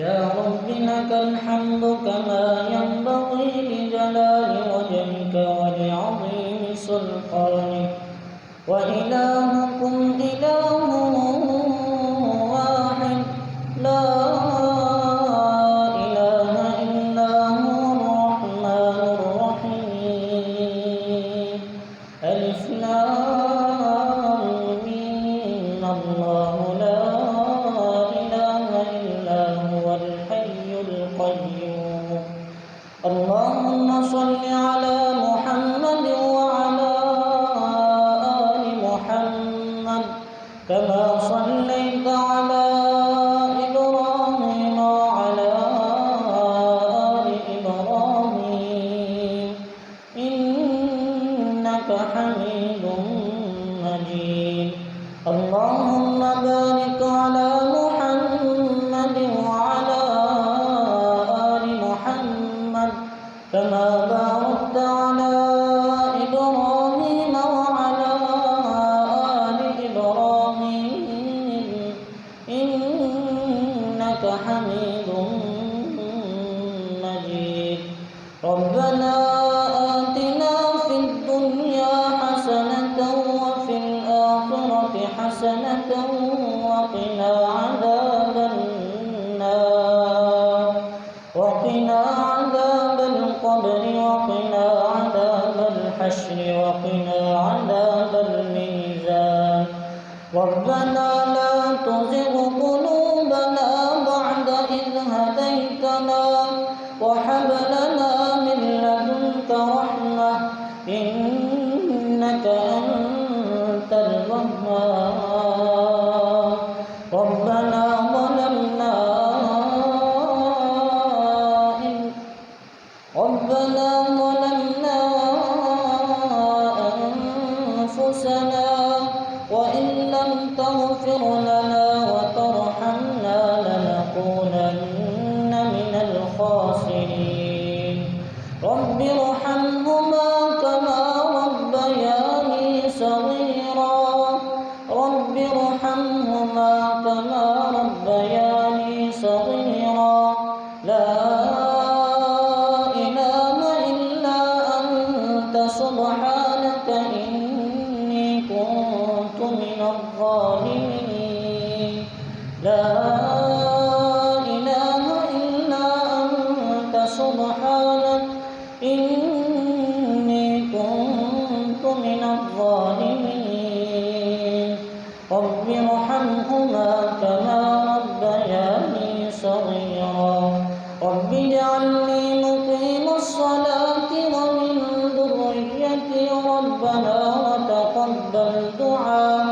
يا رب لك الحمد كما ينبغي لجلال وجهك ولعظيم سلطانك وإلهكم إله واحد لا إله إلا هو الرحمن الرحيم ألف لام ميم الله لا إله إلا هو الحي القيوم اللهم صل على محمد وعلى آل محمد كما صليت على إبراهيم وعلى آل إبراهيم إنك حميد مجيد اللهم بارك على محمد وعلى آل محمد كما باركت على إبراهيم وعلى آل إبراهيم إنك حميد مجيد ربنا آتنا في الدنيا حسنة وفي الآخرة حسنة وقنا عذاب النار وقنا عذاب القبر وقنا عذاب الحشر وقنا عذاب الميزان ربنا لا تزغ قلوبنا بعد إذ هديتنا وهب لنا من لدنك رحمة إنك أنت الوهاب ربنا ظلمنا أنفسنا وإن لم تغفر لنا وترحمنا لنكونن من الخاسرين رب ارحمهما كما ربياني صغيرا رب ارحمهما كما ربياني صغيرا لا سبحانك إني كنت من الظالمين لا إله إلا أنت سبحانك إني كنت من الظالمين رب ارحمهما كما ربياني صغيرا رب اجعلني مقيم الصلاة ومن ذريتي ربنا وتقبل دعاء